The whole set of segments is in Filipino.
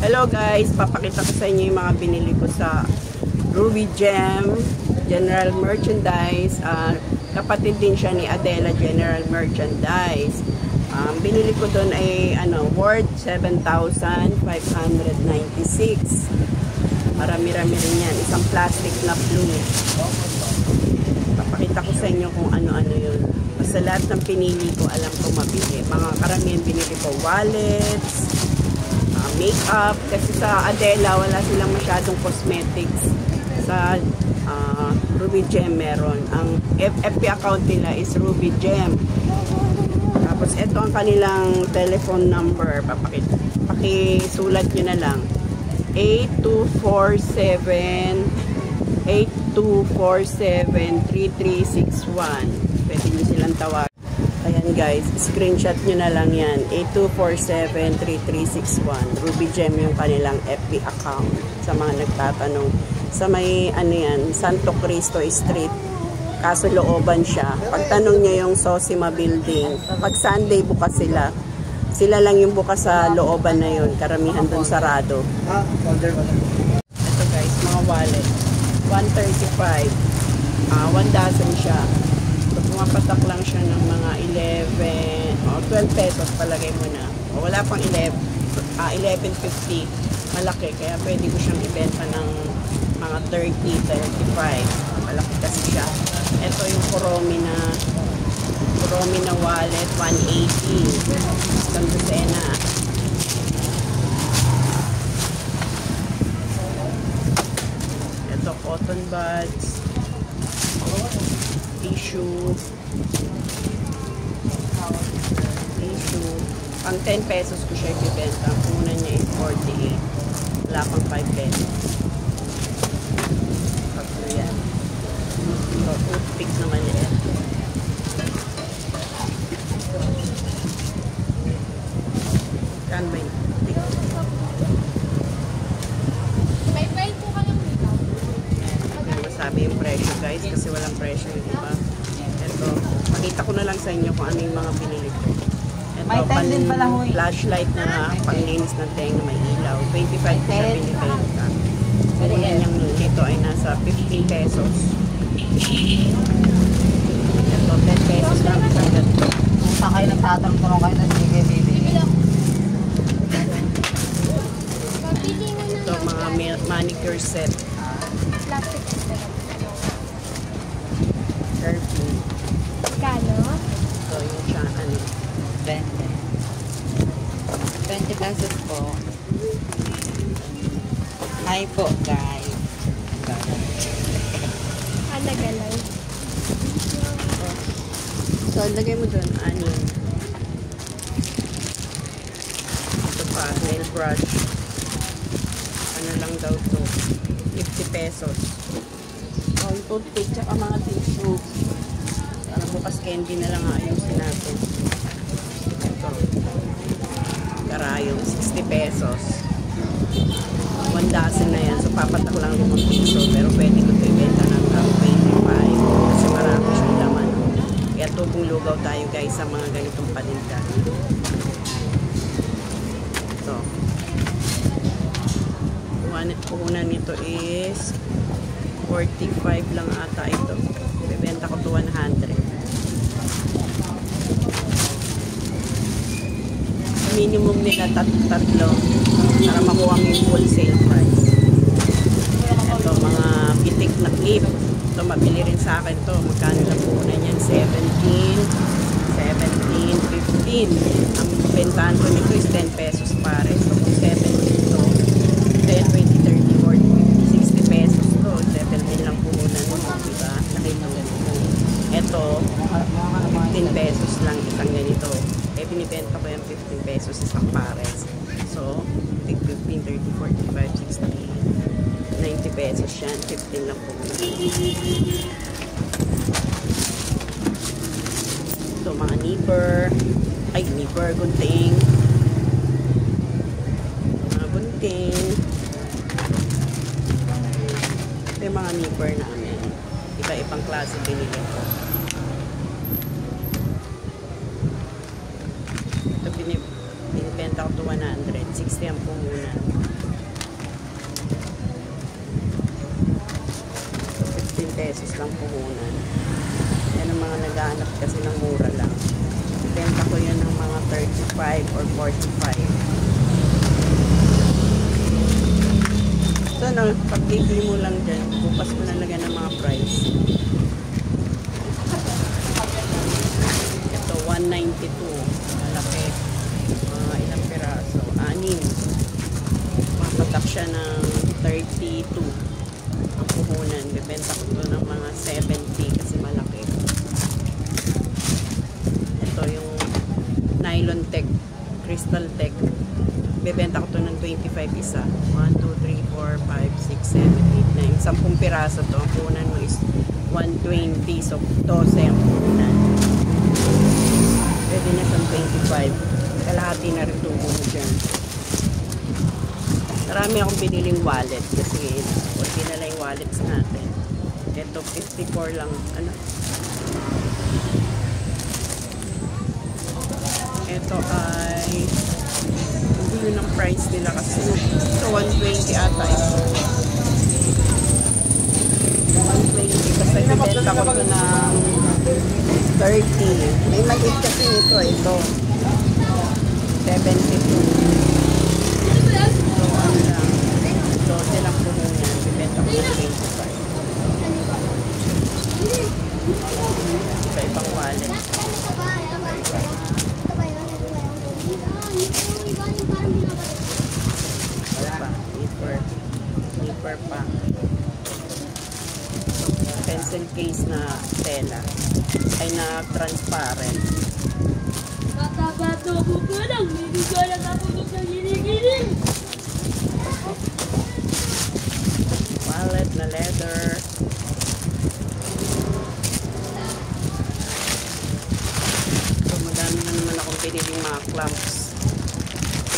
Hello guys, papakita ko sa inyo yung mga binili ko sa Ruby Gem General Merchandise. Kapatid din siya ni Adela General Merchandise. Binili ko doon ay worth 7,596. Marami-rami rin yan. Isang plastic na blue. Papakita ko sa inyo kung ano-ano yun. Sa lahat ng pinili ko, alam ko mabili. Mga karamihan binili ko wallets, makeup, kasi sa Adela wala silang masyadong cosmetics. Sa Ruby Gem meron. Ang FB account nila is Ruby Gem. Tapos ito ang kanilang telephone number. Pakisulat nyo na lang. 8247-3361. Pwede nyo silang tawag. Ayan guys, screenshot nyo na lang yan. 8247-3361. Ruby Gem yung kanilang FB account. Sa mga nagtatanong. Sa may Santo Cristo Street. Kaso looban siya. Pagtanong nyo yung Sosima Building. Pag Sunday bukas sila. Sila lang yung bukas sa looban na yun. Karamihan dun sarado. Ito guys, mga wallet. 135. 1 dozen siya. So, pumapatak lang siya ng mga 11 o 12 pesos palagay mo na. O, wala pang 11.50. Malaki. Kaya pwede ko siyang ibenta ng mga 30, 35. Malaki kasi siya. Ito yung Kuromi na wallet. 180. Isang dosena. Ito cotton buds. Tissue. Pang 10 pesos ko siya ibibenta. Ang una niya is 48. Wala pang 5 pesos. Tatlo yan. So, toothpick naman yan. Kan ba yung toothpick? May bayad po ka lang dito. Masabi yung presyo guys kasi walang presyo yung iba. Ito, pakita ko na lang sa inyo kung ano yung mga binili ko. Ito, flashlight na panglinis ng tenga, may ilaw. 25 ko siya binibenta. Pero yan yung ito ay nasa 15 pesos. Ito, 10 pesos lang isang ganito. Kung saan kayo nagtatanong kayo na sige, baby. Ito, mga manicure set. Plastic. Perfume. Kano? Ito, yung siya, 20 pesos po. Hi po, guys. Nagalaw. So, lagay mo dun, anin. Ito pa, nail brush. Ano lang daw to? 50 pesos. So, yung toothpick, tsaka mga tissue. Ano, bukas candy na lang ayusin natin. Ito. Karayong, 60 pesos. 1 dozen na yan. So, papatak lang 5 piso. Pero pwede ko ito ibenta ng 25. Kasi marami siyang laman. Kaya tubong lugaw tayo guys sa mga ganitong paninda. Ito. Puhunan nito is 45 lang ata ito. Bibenta ko to 100. Minimum nila tatlo para makuha yung wholesale price. Ito, mga pitik na clip. Ito, mabili rin sa akin to. Magkano na po na yan? 17, 15. Ang bentahan ko nito is 10 pesos pare. So, kung 17 to, 10, 20, 30, 40, 50, 60 pesos to. 17 lang po na nito. Diba? Nakita mo ganito. Ito, 15 pesos lang isang ganito. Binibenta ko yung 15 pesos isang pares. So, 15, 30, 45, 60, 90 pesos yan. 15 lang po. Ito, mga nipper. Ay, nipper, gunting. Mga gunting. Ito yung mga nipper namin. Iba-ibang klase binili ko. Ito binibenta ko to 160 ang pumuna. pesos lang puhunan. Yan ang mga naghahanap kasi ng mura lang. Benta ko yan ng mga 35 or 45. So, no, pag-bigli mo lang dyan, bukas mo nalagyan ng mga price. Ito, 192. Malaki. Mga ilang piraso. 6. Mapatak siya ng 32. Ang puhunan. Bibenta ko ito ng mga 70 kasi malaki. Ito yung nylon tech, crystal tech. Bibenta ko ito ng 25 isa. 1, 2, 3, 4, 5, 6, 7, 8, 9. 10 piraso to. Ang puhunan mo is 120. So, 12 ang puhunan. Pwede na siyang 25. Kalahati na rin tubo mo dyan. Marami akong biniling wallet kasi kunti na lang yung wallets natin. Ito, 54 lang. Ano? Ito ay hindi yun ang price nila kasi ito 120 ata ito. 120 kasi bibenta ko ito ng 30. May maliit kasi nito ito. 72. So, ano lang. So, silang puhunan. Bibenta ko ng 25. Sa ibang wallet. Wala pa. Zipper pa. Pencil case na tela. Ay na transparent. Bata-bata ko pa lang. Bibigyan ako ng ginigiling. Wallet na leather. So, madami na naman akong piniling mga clamps.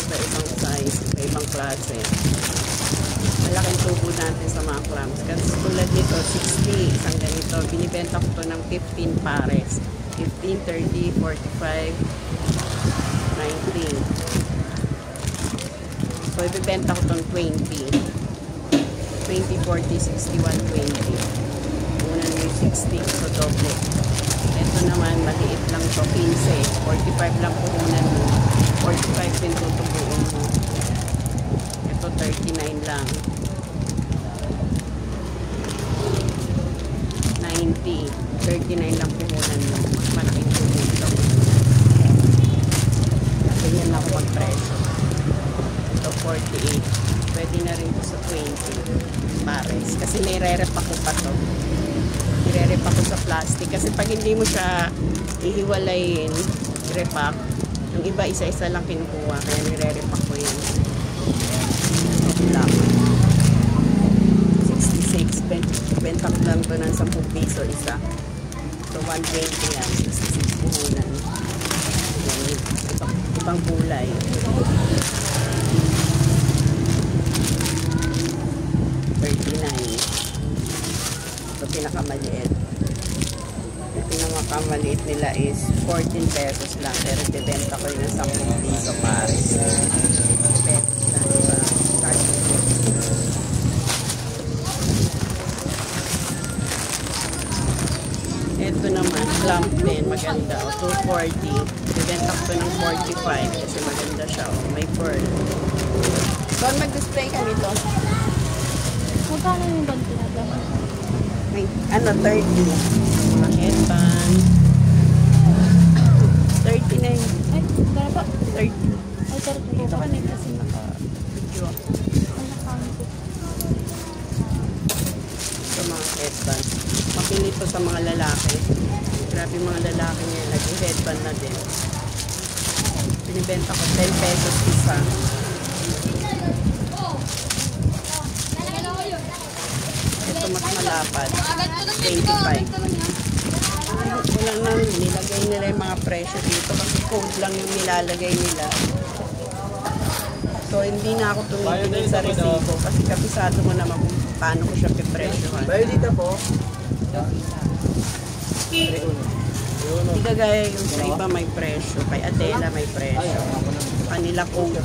Sa ibang size, sa ibang klase. Malaking tubo natin sa mga clamps. Kasi tulad nito, 60, isang ganito. Binibenta ko to ng 15 pares. 15, 30, 45, 19. So, ibibenta ko itong 20. 20, 40, 60, 120. Unan mo yung 60. So, doble. Ito naman, maliit lang to 15. 45 lang puhunan mo. 45 din tutubuin mo. Ito, 39 lang. 90. 39 lang puhunan mo. Mas malaking tubo ito. Kasi yan lang ako mag-presyo. Ito, 48. Pwede na rin ito sa 20 pares. Kasi may re-rep ako pa to. I-re-rep ako sa plastic. Kasi pag hindi mo siya ihiwalayin, repack, yung iba isa-isa lang kinukuha. Kaya nire-rep ako yun. Black. 66. Benta ko lang ito ng 10 piso isa. So 120 yan. 66 puhunan. Yan. Ibang kulay. 39. Ito pinakamaliit. Yung pinakamaliit nila is 14 pesos lang. Pero bibenta ko yun ng 10 piso pares. Pesos lang. Diba? Ito naman, clamp din. Maganda. O, 240. Bibenta ko ito ng 45 kasi maganda siya. O, may pearl. So, mag-display ka nito. Magkano yung ganito natin? May, 30. Mga headband. 30 na yun. Ay, kaya pa. 30. Ay, 30. Ito ka na kasi naka-video. Ang nakano ko. Ito mga headband. Mapili ito sa mga lalaki. Grabe mga lalaki niya. Nag-headband na din. Binibenta ko 10 pesos isa. Ito mas malapad. 25. Wala na, nilagay nila yung mga presyo dito kasi code lang yung nilalagay nila. So, hindi na ako tumitingin sa resibo kasi kapisado mo naman kung paano ko siya pipresyohan. Bayo dito po. Hindi kagaya yung sa iba may presyo. Kay Adela may presyo. Kanila code.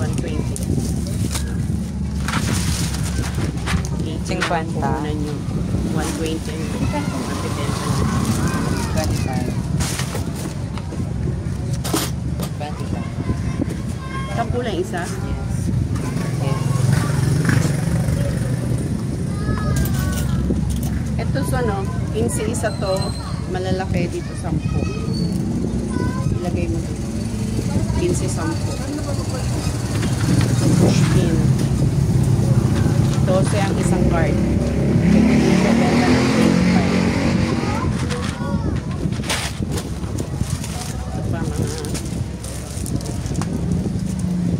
120. 50. Puhunan nyo. 120 ang mapibenta nyo. 25. 25. 10 lang isa. Yes. Yes. Ito so no, 15 isa to, malalaki dito 10. Ilagay mo dito. 15, 10. So push pin. 12 ang isang card. Pwede din siya benta ng 25. Ito pa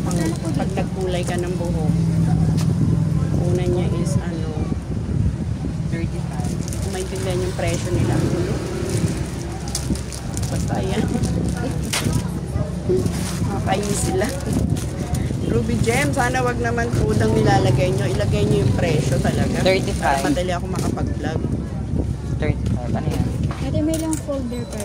mga pag nagkulay ka ng buhok. Una niya is ano, 35. kung maintindihan yung presyo nila. Basta yan. Makapayin sila. Ruby Gem, sana wag naman pudang nilalagay nyo. Ilagay nyo yung presyo talaga. 35. Para madali ako makapag-vlog. 35. Ano yan? Ate, may lang folder pa.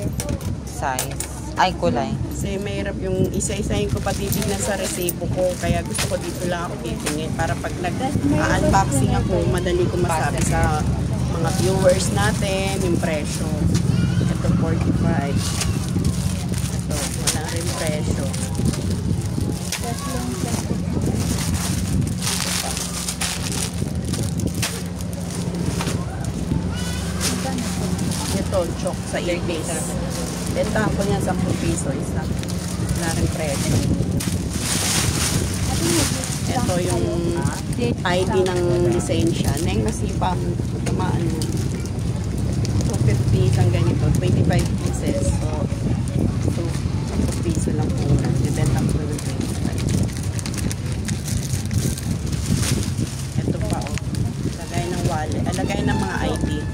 Size. Ay, kulay. Kasi mahirap yung isa-isahin ko patitignan sa resibo ko. Kaya gusto ko dito lang ako titingin. Para pag nag-unboxing ako, madali ko masabi sa mga viewers natin yung presyo. Ito, 45. Ito, wala rin presyo. Ito, chok sa earpiece. Bentahan ko niyan 10 piso isa. Wala rin presyo. Ito yung ID ng lisensya. Neng masipang tamaan mo. 250 isang ganito. 25 pieces. So 10 piso lang po na. Bibenta ko ng 25. Ito pa oh. Lagay ng wallet. Lagay ng mga ID.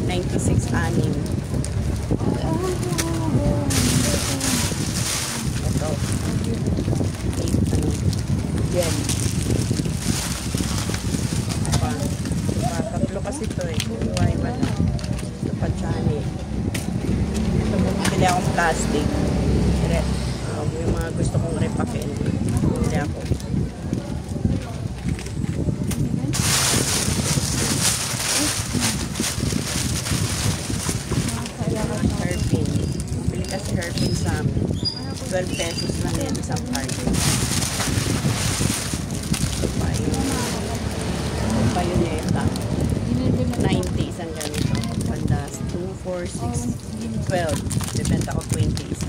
96 anim. Ito. Yan. Tatlo kasi ito eh. Iway ba na? Ito pa chani. Ito bumibili akong plastic. Yung mga gusto kong repakin. Bumibili ako. Hairpin. Bili kasi hairpin sa amin. 12 pesos lang yan isang carton. Bayoneta. 90 isang ganito. Pandas. 2, 4, 6, 12. Dependa ko 20 isa.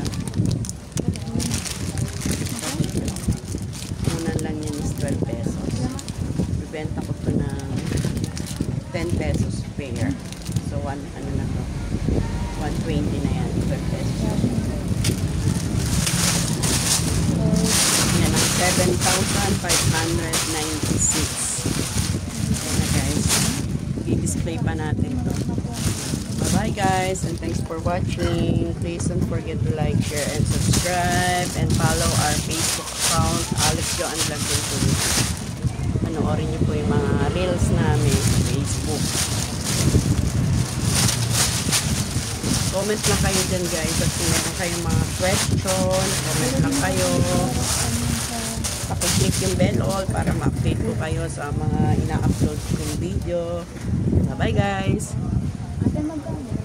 Unan lang yan is 12 pesos. Bibenta ko to ng 10 pesos pair. So, ano na to? 120 na yan. 12 pesos. Yan ang 7,596. Ayan na guys. I-display pa natin to. Bye guys, and thanks for watching. Please don't forget to like, share, and subscribe, and follow our Facebook account, Alex Joan Vlog TV. Panoorin niyo po yung mga reels namin sa Facebook. Comment lang kayo dyan guys at kung meron kayong mga question, comment lang kayo. Pakiclick yung bell all para ma-update ko kayo sa mga ina-upload kong video. Bye guys! Ate, magkano?